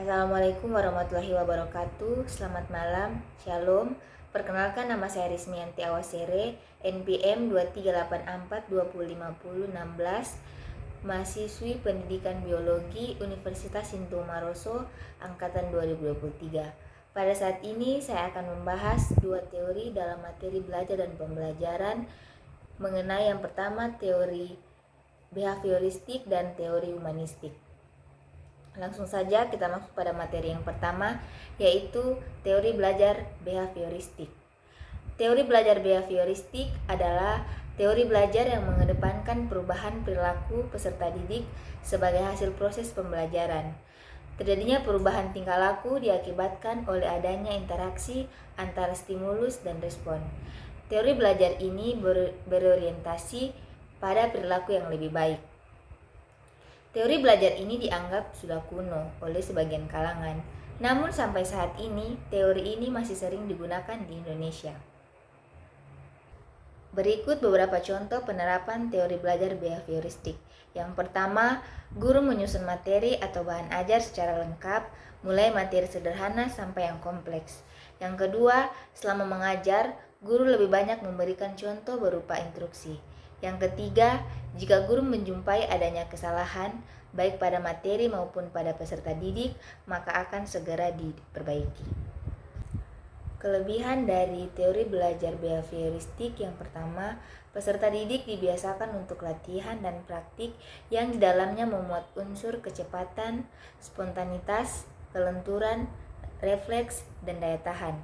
Assalamualaikum warahmatullahi wabarakatuh. Selamat malam, Shalom. Perkenalkan, nama saya Rismianti Awasere, NPM 2384205016, mahasiswi Pendidikan Biologi Universitas Sintu Maroso angkatan 2023. Pada saat ini saya akan membahas dua teori dalam materi belajar dan pembelajaran mengenai yang pertama teori behavioristik dan teori humanistik. Langsung saja kita masuk pada materi yang pertama, yaitu teori belajar behavioristik. Teori belajar behavioristik adalah teori belajar yang mengedepankan perubahan perilaku peserta didik sebagai hasil proses pembelajaran. Terjadinya perubahan tingkah laku diakibatkan oleh adanya interaksi antara stimulus dan respon. Teori belajar ini berorientasi pada perilaku yang lebih baik. Teori belajar ini dianggap sudah kuno oleh sebagian kalangan, namun sampai saat ini teori ini masih sering digunakan di Indonesia. Berikut beberapa contoh penerapan teori belajar behavioristik. Yang pertama, guru menyusun materi atau bahan ajar secara lengkap, mulai materi sederhana sampai yang kompleks. Yang kedua, selama mengajar, guru lebih banyak memberikan contoh berupa instruksi. Yang ketiga, jika guru menjumpai adanya kesalahan, baik pada materi maupun pada peserta didik, maka akan segera diperbaiki. Kelebihan dari teori belajar behavioristik yang pertama, peserta didik dibiasakan untuk latihan dan praktik yang di dalamnya memuat unsur kecepatan, spontanitas, kelenturan, refleks, dan daya tahan.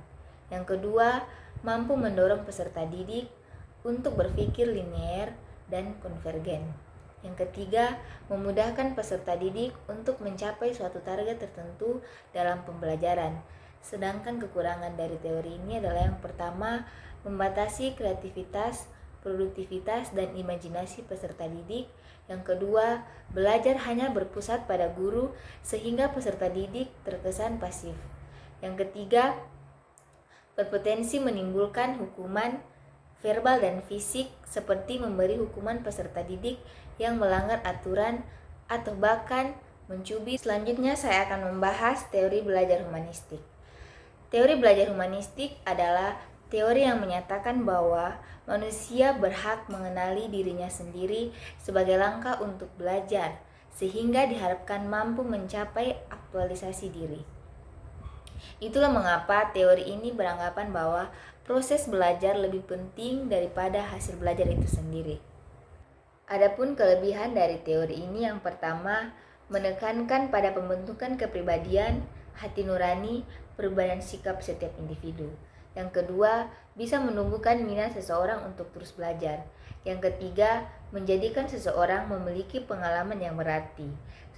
Yang kedua, mampu mendorong peserta didik untuk berpikir linear dan konvergen. Yang ketiga, memudahkan peserta didik untuk mencapai suatu target tertentu dalam pembelajaran. Sedangkan kekurangan dari teori ini adalah yang pertama, membatasi kreativitas, produktivitas, dan imajinasi peserta didik. Yang kedua, belajar hanya berpusat pada guru sehingga peserta didik terkesan pasif. Yang ketiga, berpotensi menimbulkan hukuman verbal dan fisik seperti memberi hukuman peserta didik yang melanggar aturan atau bahkan mencubit. Selanjutnya saya akan membahas teori belajar humanistik. Teori belajar humanistik adalah teori yang menyatakan bahwa manusia berhak mengenali dirinya sendiri sebagai langkah untuk belajar, sehingga diharapkan mampu mencapai aktualisasi diri. Itulah mengapa teori ini beranggapan bahwa proses belajar lebih penting daripada hasil belajar itu sendiri. Adapun kelebihan dari teori ini yang pertama, menekankan pada pembentukan kepribadian, hati nurani, perubahan sikap setiap individu. Yang kedua, bisa menumbuhkan minat seseorang untuk terus belajar. Yang ketiga, menjadikan seseorang memiliki pengalaman yang berarti.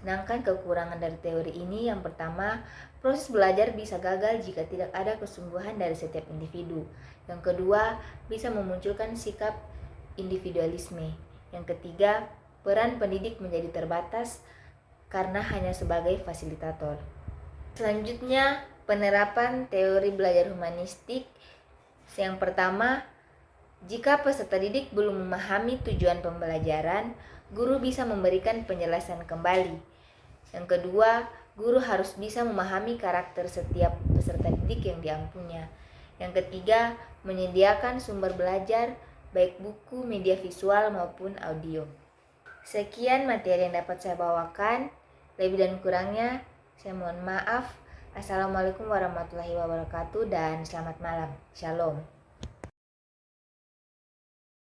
Sedangkan kekurangan dari teori ini yang pertama, proses belajar bisa gagal jika tidak ada kesungguhan dari setiap individu. Yang kedua, bisa memunculkan sikap individualisme. Yang ketiga, peran pendidik menjadi terbatas karena hanya sebagai fasilitator. Selanjutnya, penerapan teori belajar humanistik. Yang pertama, jika peserta didik belum memahami tujuan pembelajaran, guru bisa memberikan penjelasan kembali. Yang kedua, guru harus bisa memahami karakter setiap peserta didik yang diampunya. Yang ketiga, menyediakan sumber belajar, baik buku, media visual maupun audio. Sekian materi yang dapat saya bawakan. Lebih dan kurangnya, saya mohon maaf. Assalamualaikum warahmatullahi wabarakatuh dan selamat malam. Shalom.